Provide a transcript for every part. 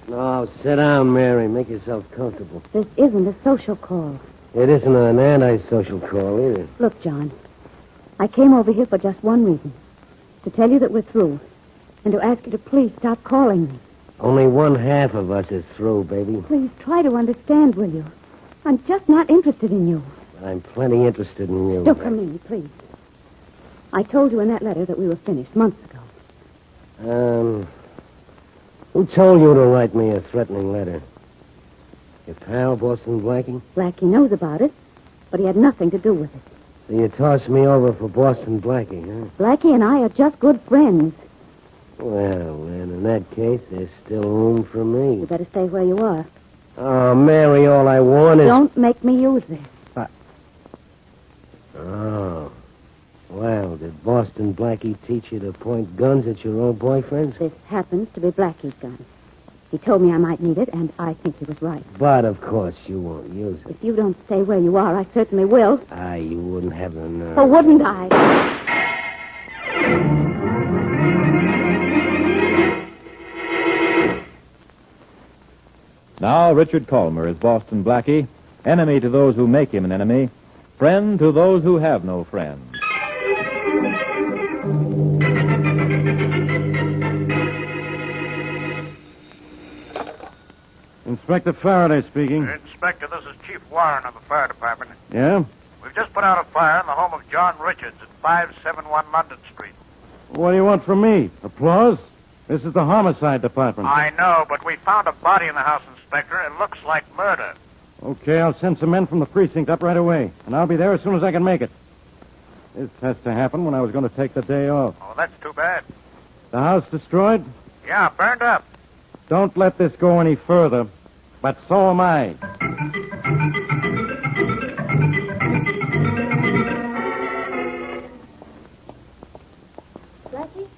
No, sit down, Mary. Make yourself comfortable. This isn't a social call. It isn't an anti-social call either. Look, John, I came over here for just one reason. To tell you that we're through. And to ask you to please stop calling me. Only one half of us is through, baby. Please try to understand, will you? I'm just not interested in you. But I'm plenty interested in you. Look for me, please. I told you in that letter that we were finished months ago. Who told you to write me a threatening letter? Your pal, Boston Blackie? Blackie knows about it, but he had nothing to do with it. So you tossed me over for Boston Blackie, huh? Blackie and I are just good friends. Well, then, in that case, there's still room for me. You better stay where you are. Oh, Mary, all I want is... Don't make me use this. Oh. Well, did Boston Blackie teach you to point guns at your old boyfriends? This happens to be Blackie's gun. He told me I might need it, and I think he was right. But, of course, you won't use it. If you don't stay where you are, I certainly will. You wouldn't have the nerve. Or wouldn't I? Now, Richard Kollmar is Boston Blackie, enemy to those who make him an enemy, friend to those who have no friend. Inspector Farraday speaking. Inspector, this is Chief Warren of the Fire Department. Yeah? We've just put out a fire in the home of John Richards at 571 London Street. What do you want from me? Applause? This is the homicide department. I know, but we found a body in the house, Inspector. It looks like murder. Okay, I'll send some men from the precinct up right away, and I'll be there as soon as I can make it. This has to happen when I was going to take the day off. Oh, that's too bad. The house destroyed? Yeah, burned up. Don't let this go any further, but so am I. Blackie?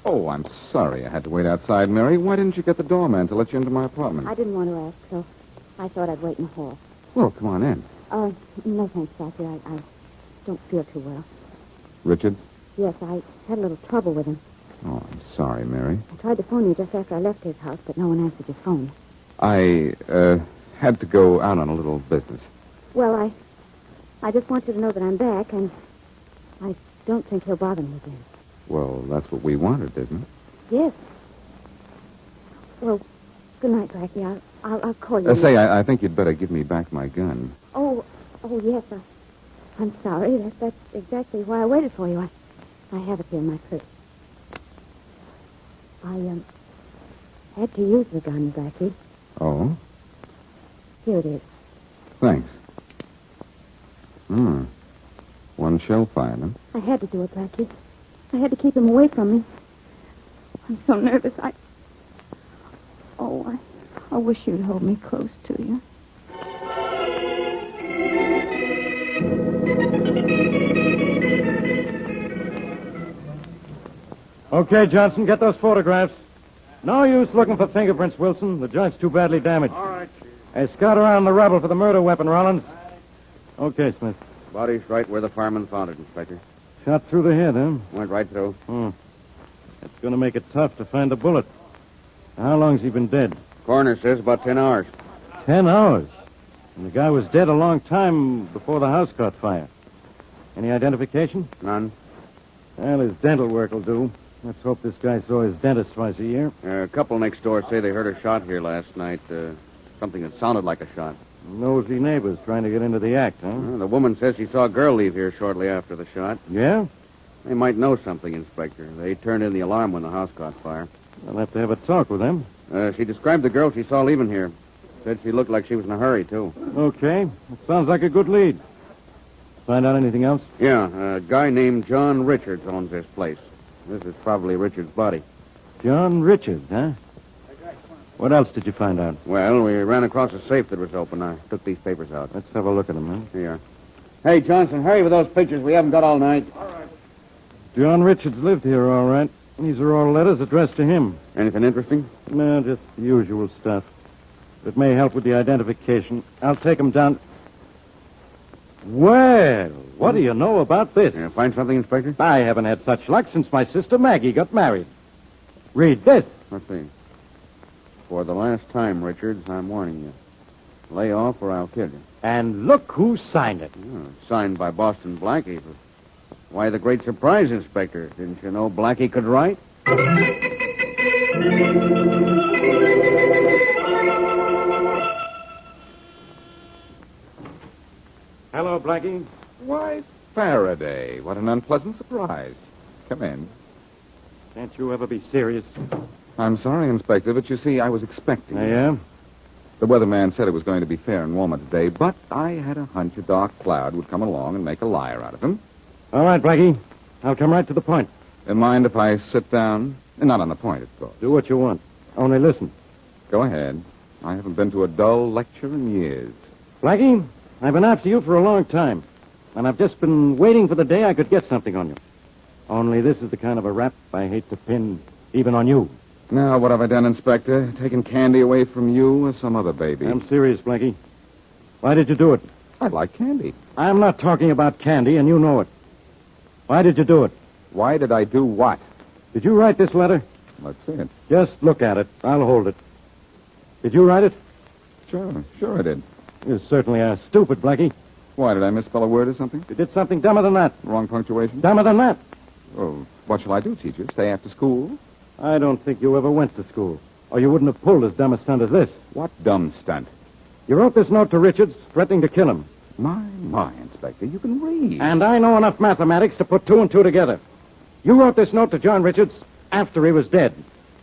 Oh, I'm sorry I had to wait outside, Mary. Why didn't you get the doorman to let you into my apartment? I didn't want to ask, so I thought I'd wait in the hall. Well, come on in. No thanks, Blackie. I don't feel too well. Richard? Yes, I had a little trouble with him. Oh, I'm sorry, Mary. I tried to phone you just after I left his house, but no one answered your phone. I, had to go out on a little business. Well, I just want you to know that I'm back, and I don't think he'll bother me again. Well, that's what we wanted, isn't it? Yes. Well, good night, Blackie. I'll call you. Say, I think you'd better give me back my gun. Oh, yes. I'm sorry. That's exactly why I waited for you. I have it here in my purse. I had to use the gun, Blackie. Oh? Here it is. Thanks. One shell fired, huh? I had to do it, Blackie. I had to keep him away from me. I'm so nervous. I wish you'd hold me close to you. Okay, Johnson, get those photographs. No use looking for fingerprints, Wilson. The joint's too badly damaged. All right, Chief. Hey, scout around the rubble for the murder weapon, Rollins. Okay, Smith. Body's right where the fireman found it, Inspector. Shot through the head, huh? Went right through. That's going to make it tough to find a bullet. How long's he been dead? Coroner says about 10 hours. 10 hours? And the guy was dead a long time before the house caught fire. Any identification? None. Well, his dental work will do. Let's hope this guy saw his dentist twice a year. A couple next door say they heard a shot here last night. Something that sounded like a shot. Nosy neighbors trying to get into the act, huh? The woman says she saw a girl leave here shortly after the shot. Yeah? They might know something, Inspector. They turned in the alarm when the house caught fire. I'll have to have a talk with them. She described the girl she saw leaving here. Said she looked like she was in a hurry, too. Okay. That sounds like a good lead. Find out anything else? Yeah, a guy named John Richards owns this place. This is probably Richards' body. John Richards, huh? What else did you find out? Well, we ran across a safe that was open. I took these papers out. Let's have a look at them, huh? Here. Hey, Johnson, hurry with those pictures. We haven't got all night. John Richards lived here, all right. These are all letters addressed to him. Anything interesting? No, just the usual stuff. It may help with the identification. I'll take them down. Well, what do you know about this? Find something, Inspector? I haven't had such luck since my sister Maggie got married. Read this. Let's see. For the last time, Richards, I'm warning you. Lay off or I'll kill you. And look who signed it. Signed by Boston Blackie. But why the great surprise, Inspector? Didn't you know Blackie could write? Hello, Blackie. Why, Faraday. What an unpleasant surprise. Come in. Can't you ever be serious? I'm sorry, Inspector, but you see, I was expecting I you. am? The weatherman said it was going to be fair and warmer today, but I had a hunch a dark cloud would come along and make a liar out of him. All right, Blackie. I'll come right to the point. Mind if I sit down? Not on the point, of course. Do what you want. Only listen. Go ahead. I haven't been to a dull lecture in years. Blackie, I've been after you for a long time, and I've just been waiting for the day I could get something on you. Only this is the kind of a rap I hate to pin even on you. Now, what have I done, Inspector? Taken candy away from you or some other baby? I'm serious, Blackie. Why did you do it? I like candy. I'm not talking about candy, and you know it. Why did you do it? Why did I do what? Did you write this letter? Let's see it. Just look at it. I'll hold it. Did you write it? Sure I did. You certainly are stupid, Blackie. Why, did I misspell a word or something? You did something dumber than that. Wrong punctuation? Dumber than that. Oh, what shall I do, teacher? Stay after school? I don't think you ever went to school, or you wouldn't have pulled as dumb a stunt as this. What dumb stunt? You wrote this note to Richards, threatening to kill him. My, Inspector, you can read. And I know enough mathematics to put two and two together. You wrote this note to John Richards after he was dead.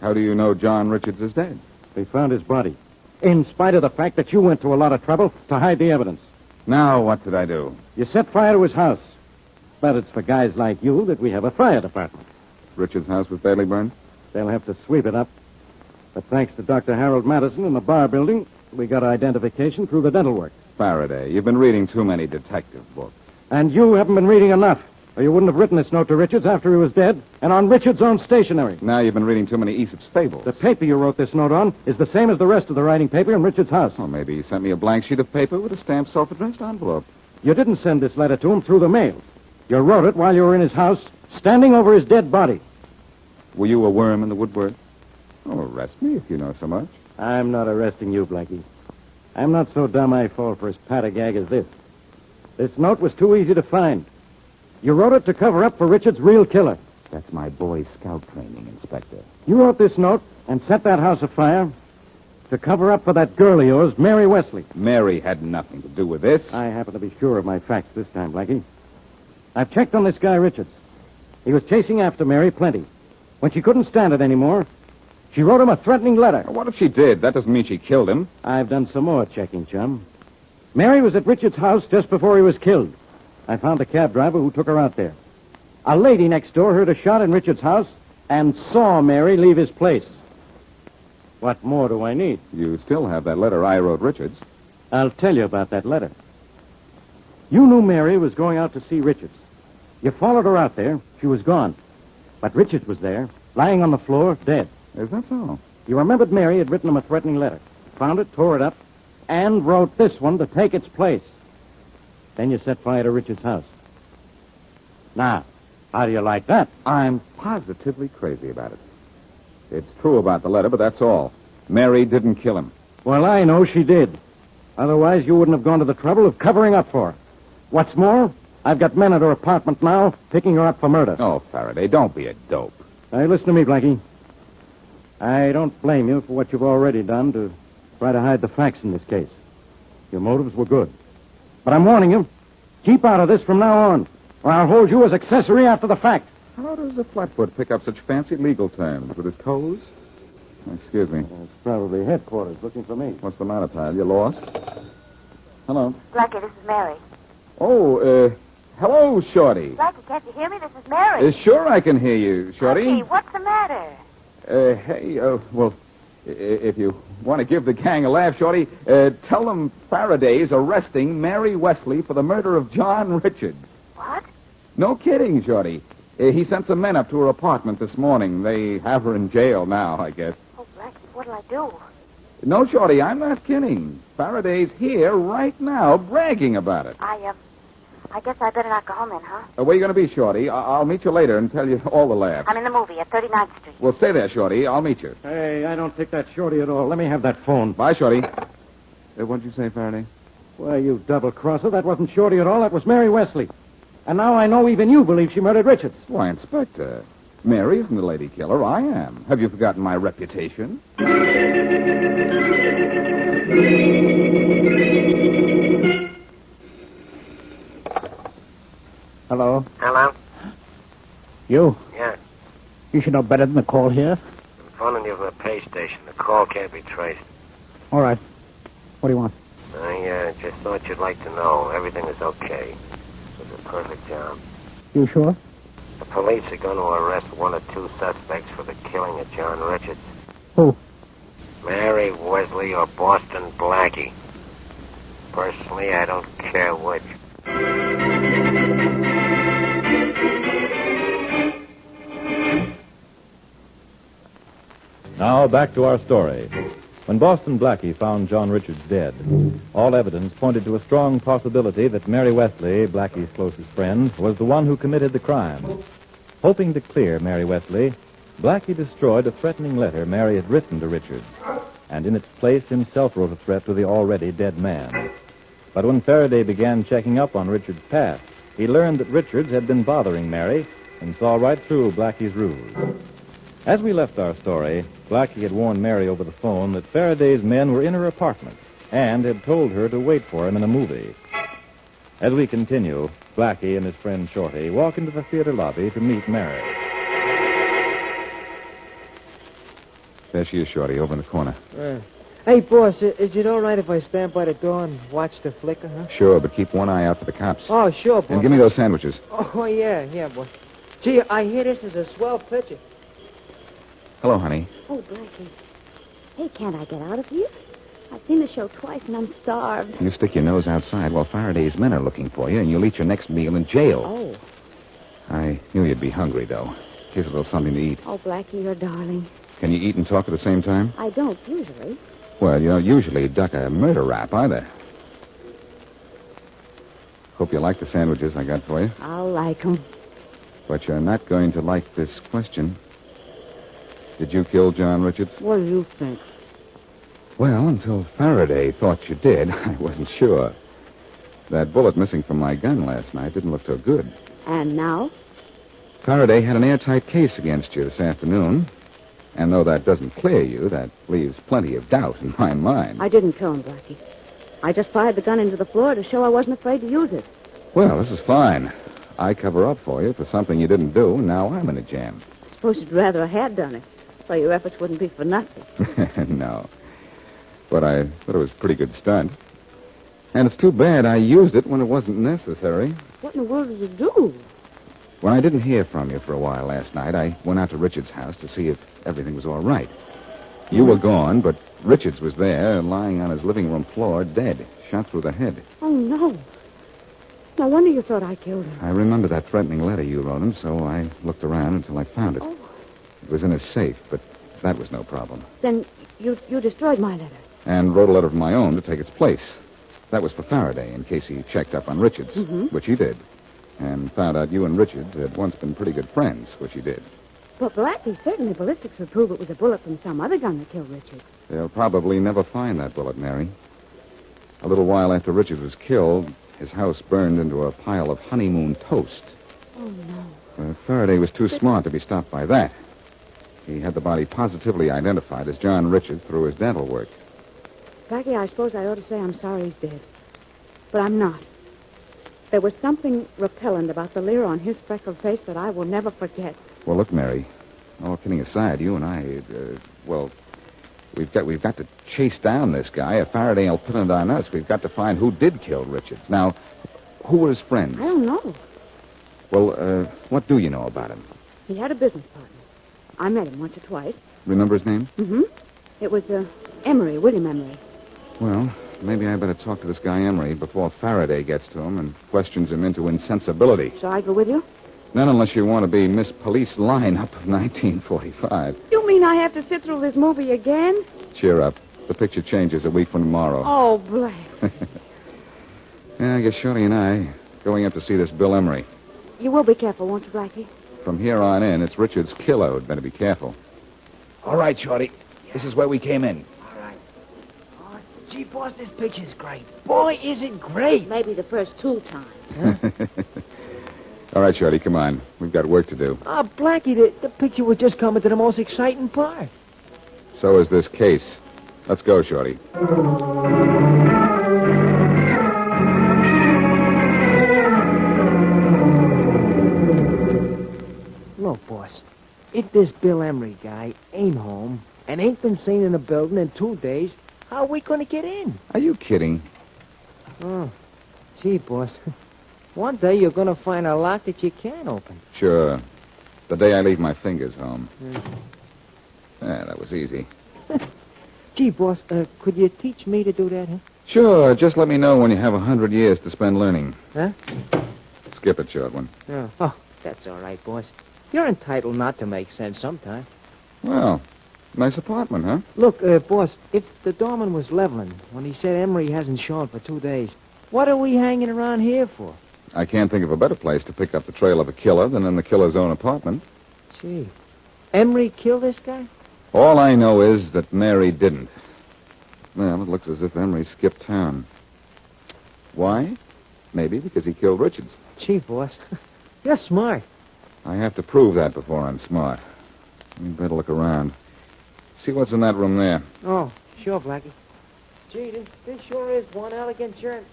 How do you know John Richards is dead? They found his body, in spite of the fact that you went to a lot of trouble to hide the evidence. Now, what did I do? You set fire to his house. But it's for guys like you that we have a fire department. Richards' house was badly burned? They'll have to sweep it up. But thanks to Dr. Harold Madison in the bar building, we got identification through the dental work. Faraday, you've been reading too many detective books. And you haven't been reading enough, or you wouldn't have written this note to Richards after he was dead, and on Richards' own stationery. Now you've been reading too many Aesop's fables. The paper you wrote this note on is the same as the rest of the writing paper in Richards' house. Oh, maybe he sent me a blank sheet of paper with a stamped self-addressed envelope. You didn't send this letter to him through the mail. You wrote it while you were in his house, standing over his dead body. Were you a worm in the woodwork? Oh, arrest me if you know so much. I'm not arresting you, Blackie. I'm not so dumb I fall for his pat-a-gag as this. This note was too easy to find. You wrote it to cover up for Richard's real killer. That's my Boy Scout training, Inspector. You wrote this note and set that house afire to cover up for that girl of yours, Mary Wesley. Mary had nothing to do with this. I happen to be sure of my facts this time, Blackie. I've checked on this guy, Richards. He was chasing after Mary plenty. When she couldn't stand it anymore, she wrote him a threatening letter. What if she did? That doesn't mean she killed him. I've done some more checking, chum. Mary was at Richards' house just before he was killed. I found the cab driver who took her out there. A lady next door heard a shot in Richards' house and saw Mary leave his place. What more do I need? You still have that letter I wrote Richards. I'll tell you about that letter. You knew Mary was going out to see Richards. You followed her out there. She was gone. But Richards was there, lying on the floor, dead. Is that so? You remembered Mary had written him a threatening letter. Found it, tore it up, and wrote this one to take its place. Then you set fire to Richards' house. Now, how do you like that? I'm positively crazy about it. It's true about the letter, but that's all. Mary didn't kill him. Well, I know she did. Otherwise, you wouldn't have gone to the trouble of covering up for her. What's more, I've got men at her apartment now picking her up for murder. Oh, Faraday, don't be a dope. Hey, listen to me, Blackie. I don't blame you for what you've already done to try to hide the facts in this case. Your motives were good. But I'm warning you, keep out of this from now on, or I'll hold you as accessory after the fact. How does a flatfoot pick up such fancy legal terms? With his toes? Excuse me. It's probably headquarters looking for me. What's the matter, pal? You lost? Hello. Blackie, this is Mary. Oh, hello, Shorty. Blackie, can't you hear me? This is Mary. Sure I can hear you, Shorty. Blackie, what's the matter? Hey, well, if you want to give the gang a laugh, Shorty, tell them Faraday's arresting Mary Wesley for the murder of John Richards. What? No kidding, Shorty. He sent some men up to her apartment this morning. They have her in jail now, I guess. Oh, Blackie, what'll I do? No, Shorty, I'm not kidding. Faraday's here right now bragging about it. I guess I better not go home then, huh? Where you going to be, Shorty? I'll meet you later and tell you all the laughs. I'm in the movie at 39th Street. Well, stay there, Shorty. I'll meet you. Hey, I don't think that's Shorty at all. Let me have that phone. Bye, Shorty. What'd you say, Faraday? Why, you double-crosser, that wasn't Shorty at all. That was Mary Wesley. And now I know even you believe she murdered Richards. Why, Inspector, Mary isn't the lady killer. I am. Have you forgotten my reputation? Hello? Hello? You? Yeah. You should know better than to call here. I'm phoning you from the pay station. The call can't be traced. All right. What do you want? I just thought you'd like to know. Everything is okay. It was a perfect job. You sure? The police are going to arrest one or two suspects for the killing of John Richards. Who? Mary Wesley or Boston Blackie. Personally, I don't care which. Now, back to our story. When Boston Blackie found John Richards dead, all evidence pointed to a strong possibility that Mary Wesley, Blackie's closest friend, was the one who committed the crime. Hoping to clear Mary Wesley, Blackie destroyed a threatening letter Mary had written to Richards, and in its place himself wrote a threat to the already dead man. But when Faraday began checking up on Richards' past, he learned that Richards had been bothering Mary and saw right through Blackie's ruse. As we left our story, Blackie had warned Mary over the phone that Faraday's men were in her apartment and had told her to wait for him in a movie. As we continue, Blackie and his friend Shorty walk into the theater lobby to meet Mary. There she is, Shorty, over in the corner. Hey, boss, is it all right if I stand by the door and watch the flicker, huh? Sure, but keep one eye out for the cops. Oh, sure, boss. And give me those sandwiches. Oh, yeah, boss. Gee, I hear this is a swell picture. Hello, honey. Oh, Blackie. Hey, can't I get out of here? I've seen the show twice, and I'm starved. You stick your nose outside while Faraday's men are looking for you, and you'll eat your next meal in jail. Oh. I knew you'd be hungry, though. Here's a little something to eat. Oh, Blackie, you're darling. Can you eat and talk at the same time? I don't usually. Well, you don't usually duck a murder rap, either. Hope you like the sandwiches I got for you. I'll like 'em. But you're not going to like this question. Did you kill John Richards? What do you think? Well, until Faraday thought you did, I wasn't sure. That bullet missing from my gun last night didn't look so good. And now? Faraday had an airtight case against you this afternoon. And though that doesn't clear you, that leaves plenty of doubt in my mind. I didn't kill him, Blackie. I just fired the gun into the floor to show I wasn't afraid to use it. Well, this is fine. I cover up for you for something you didn't do, and now I'm in a jam. I suppose you'd rather I had done it, so your efforts wouldn't be for nothing. No. But I thought it was a pretty good stunt. And it's too bad I used it when it wasn't necessary. What in the world did you do? When I didn't hear from you for a while last night, I went out to Richards' house to see if everything was all right. You were gone, but Richards was there, lying on his living room floor, dead, shot through the head. Oh, no. No wonder you thought I killed him. I remember that threatening letter you wrote him, so I looked around until I found it. Oh. It was in his safe, but that was no problem. Then you destroyed my letter. And wrote a letter of my own to take its place. That was for Faraday, in case he checked up on Richards, which he did. And found out you and Richards had once been pretty good friends, which he did. But, Blackie, certainly ballistics would prove it was a bullet from some other gun that killed Richards. They'll probably never find that bullet, Mary. A little while after Richards was killed, his house burned into a pile of honeymoon toast. Oh, no. Faraday was too smart to be stopped by that. He had the body positively identified as John Richards through his dental work. Blackie, I suppose I ought to say I'm sorry he's dead. But I'm not. There was something repellent about the leer on his freckled face that I will never forget. Well, look, Mary, all kidding aside, you and I, we've got to chase down this guy. If Faraday will put it on us, we've got to find who did kill Richards. Now, who were his friends? I don't know. Well, what do you know about him? He had a business partner. I met him once or twice. Remember his name? Mm-hmm. It was, Emery, William Emery. Well, maybe I better talk to this guy Emery before Faraday gets to him and questions him into insensibility. Shall I go with you? Not unless you want to be Miss Police Lineup of 1945. You mean I have to sit through this movie again? Cheer up. The picture changes a week from tomorrow. Oh, Black. Yeah, I guess Shorty and I going up to see this Bill Emery. You will be careful, won't you, Blackie? From here on in, it's Richard's killer who'd better be careful. All right, Shorty. This is where we came in. All right. Oh, gee, boss, this picture's great. Boy, is it great. Maybe the first 2 times. All right, Shorty, come on. We've got work to do. Oh, Blackie, the picture was just coming to the most exciting part. So is this case. Let's go, Shorty. Look, boss, if this Bill Emery guy ain't home and ain't been seen in the building in 2 days, how are we going to get in? Are you kidding? Oh, gee, boss. One day you're going to find a lock that you can't open. Sure. The day I leave my fingers home. Yeah, that was easy. Gee, boss, could you teach me to do that, huh? Sure, just let me know when you have 100 years to spend learning. Huh? Skip it, short one. Oh, that's all right, boss. You're entitled not to make sense sometime. Well, nice apartment, huh? Look, boss, if the doorman was leveling when he said Emery hasn't shown for 2 days, what are we hanging around here for? I can't think of a better place to pick up the trail of a killer than in the killer's own apartment. Gee, Emery killed this guy? All I know is that Mary didn't. Well, it looks as if Emery skipped town. Why? Maybe because he killed Richards. Gee, boss, you're smart. I have to prove that before I'm smart. We'd better look around. See what's in that room there. Oh, sure, Blackie. Gee, this sure is one elegant journey.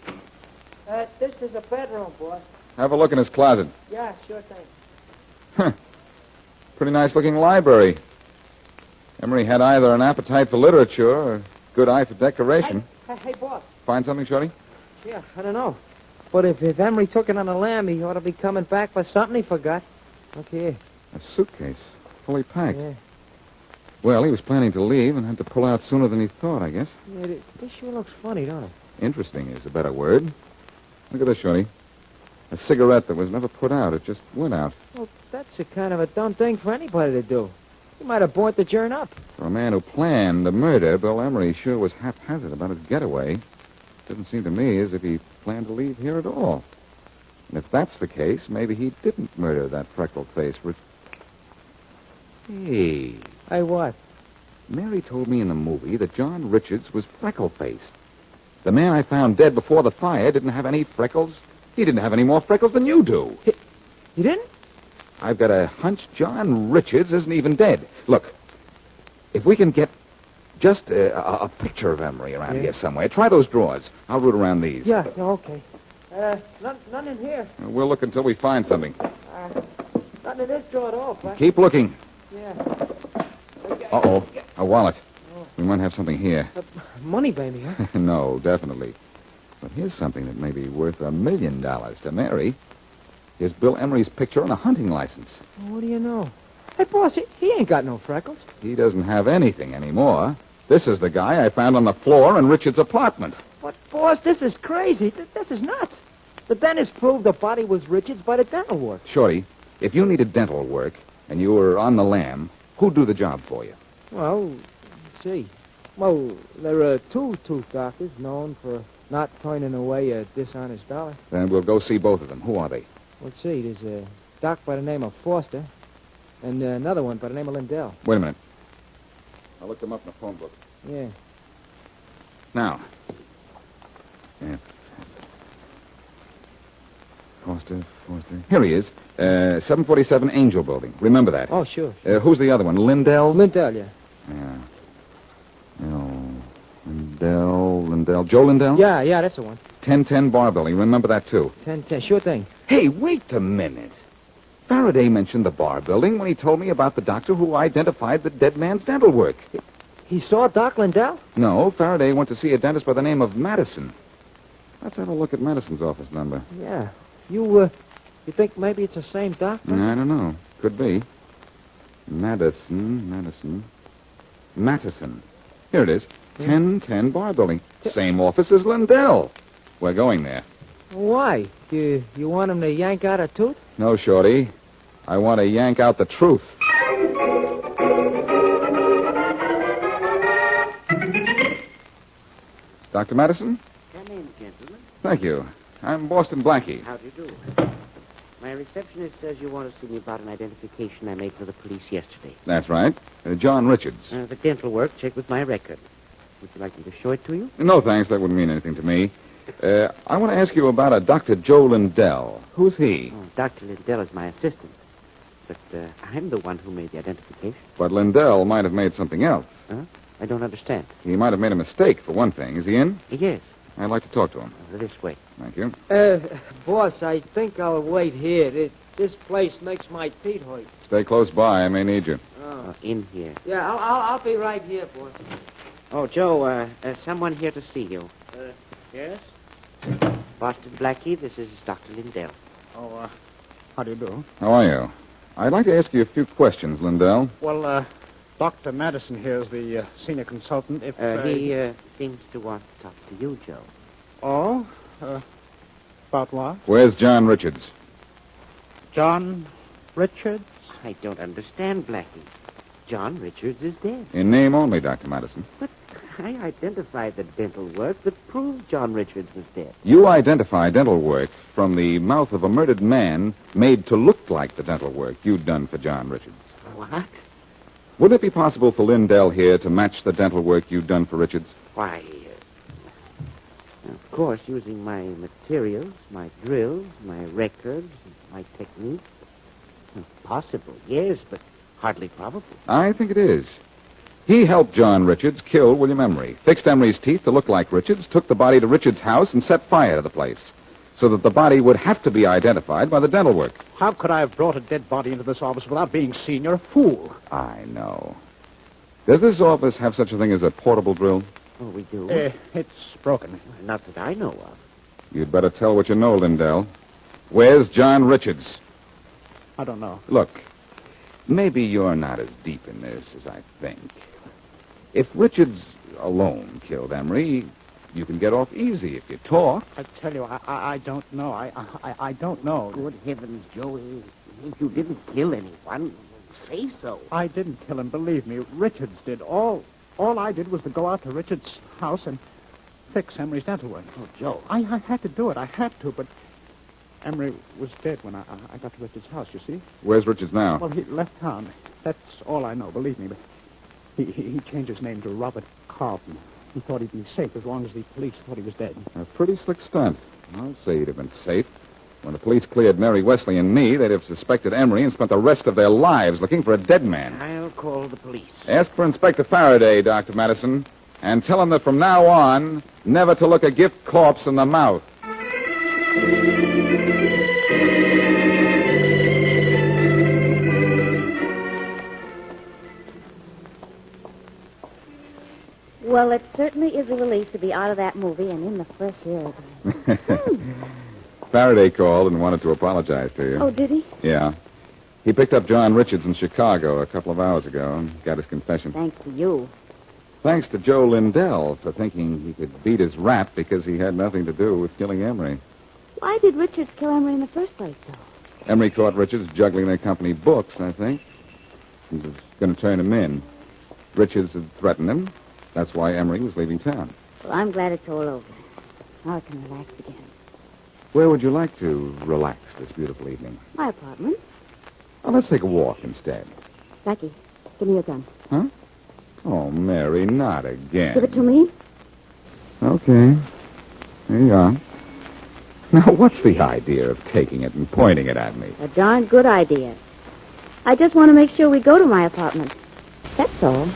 This is a bedroom, boss. Have a look in his closet. Yeah, sure thing. Huh. Pretty nice-looking library. Emery had either an appetite for literature or a good eye for decoration. Hey, boss. Find something, Shorty? Yeah, I don't know. But if Emery took it on a lamb, he ought to be coming back for something he forgot. Look here. A suitcase, fully packed. Yeah. Well, he was planning to leave and had to pull out sooner than he thought, I guess. Yeah, this sure looks funny, don't it? Interesting is a better word. Look at this, Shorty. A cigarette that was never put out. It just went out. Well, that's a kind of a dumb thing for anybody to do. He might have burnt the joint up. For a man who planned the murder, Bill Emery sure was haphazard about his getaway. Doesn't seem to me as if he planned to leave here at all. And if that's the case, maybe he didn't murder that freckled-faced Hey. Hey, what? Mary told me in the movie that John Richards was freckle-faced. The man I found dead before the fire didn't have any freckles. He didn't have any more freckles than you do. You didn't? I've got a hunch John Richards isn't even dead. Look, if we can get just a picture of Emery around here somewhere, try those drawers. I'll root around these. Yeah, okay. None in here. We'll look until we find something. Nothing in this drawer at all, Frank. Keep looking. Yeah. Uh-oh, a wallet. We might have something here. Money, baby, huh? No, definitely. But here's something that may be worth $1 million to Mary. Here's Bill Emery's picture on a hunting license. Well, what do you know? Hey, boss, he ain't got no freckles. He doesn't have anything anymore. This is the guy I found on the floor in Richard's apartment. But, boss, this is crazy. This is nuts. The dentist proved the body was Richard's by the dental work. Shorty, if you needed dental work and you were on the lam, who'd do the job for you? Well, let's see. Well, there are 2 tooth doctors known for not turning away a dishonest dollar. Then we'll go see both of them. Who are they? Let's see. There's a doc by the name of Foster and another one by the name of Lindell. Wait a minute. I'll look them up in the phone book. Yeah. Now. Yeah. Foster. Here he is. 747 Angel Building. Remember that. Oh, sure. Who's the other one? Lindell? Lindell, yeah. Yeah. Oh, Lindell. Joe Lindell? Yeah, that's the one. 1010 Bar Building. Remember that, too. 1010, sure thing. Hey, wait a minute. Farraday mentioned the bar building when he told me about the doctor who identified the dead man's dental work. He saw Doc Lindell? No, Farraday went to see a dentist by the name of Madison. Let's have a look at Madison's office number. Yeah. You think maybe it's the same doctor? I don't know. Could be. Madison. Here it is. 1010 Bar Building. Same office as Lindell. We're going there. Why? You want him to yank out a tooth? No, Shorty. I want to yank out the truth. Dr. Madison? Come in, gentlemen. Thank you. I'm Boston Blackie. How do you do? My receptionist says you want to see me about an identification I made for the police yesterday. That's right. John Richards. The dental work checked with my record. Would you like me to show it to you? No, thanks. That wouldn't mean anything to me. I want to ask you about a Dr. Joe Lindell. Who's he? Oh, Dr. Lindell is my assistant. But I'm the one who made the identification. But Lindell might have made something else. Huh? I don't understand. He might have made a mistake, for one thing. Is he in? Yes. I'd like to talk to him. This way. Thank you. Boss, I think I'll wait here. This place makes my feet hurt. Stay close by. I may need you. In here. Yeah, I'll be right here, boss. Oh, Joe, someone here to see you. Yes? Boston Blackie, this is Dr. Lindell. Oh, how do you do? How are you? I'd like to ask you a few questions, Lindell. Well, Dr. Madison here is the senior consultant. If He seems to want to talk to you, Joe. Oh? About what? Where's John Richards? John Richards? I don't understand, Blackie. John Richards is dead. In name only, Dr. Madison. But I identified the dental work that proved John Richards was dead. You identify dental work from the mouth of a murdered man made to look like the dental work you'd done for John Richards. What? Would it be possible for Lindell here to match the dental work you'd done for Richards? Why, of course, using my materials, my drills, my records, my technique. Possible, yes, but hardly probable. I think it is. He helped John Richards kill William Emery, fixed Emery's teeth to look like Richards, took the body to Richards' house, and set fire to the place, so that the body would have to be identified by the dental work. How could I have brought a dead body into this office without being seen? You're a fool. I know. Does this office have such a thing as a portable drill? Oh, we do? It's broken. Not that I know of. You'd better tell what you know, Lindell. Where's John Richards? I don't know. Look, maybe you're not as deep in this as I think. If Richards alone killed Emery, you can get off easy if you talk. I tell you, I don't know. I don't know. Good heavens, Joey. If you didn't kill anyone, say so. I didn't kill him, believe me. Richards did. All I did was to go out to Richards' house and fix Emery's dental work. Oh, Joe. I had to do it. I had to, but Emery was dead when I got to Richards' house, you see. Where's Richards now? Well, he left town. That's all I know, believe me. But he changed his name to Robert Carlton. He thought he'd be safe as long as the police thought he was dead. A pretty slick stunt. I'll say he'd have been safe. When the police cleared Mary Wesley and me, they'd have suspected Emery and spent the rest of their lives looking for a dead man. I'll call the police. Ask for Inspector Farraday, Dr. Madison, and tell him that from now on, never to look a gift corpse in the mouth. Well, it certainly is a relief to be out of that movie and in the fresh air again. Faraday called and wanted to apologize to you. Oh, did he? Yeah. He picked up John Richards in Chicago a couple of hours ago and got his confession. Thanks to you. Thanks to Joe Lindell for thinking he could beat his rap because he had nothing to do with killing Emery. Why did Richards kill Emery in the first place, though? Emery caught Richards juggling their company books, I think. He was going to turn him in. Richards had threatened him. That's why Emery was leaving town. Well, I'm glad it's all over. Now I can relax again. Where would you like to relax this beautiful evening? My apartment. Well, let's take a walk instead. Blackie, give me your gun. Huh? Oh, Mary, not again. Give it to me. Okay. Here you are. Now, what's the idea of taking it and pointing it at me? A darn good idea. I just want to make sure we go to my apartment. That's all.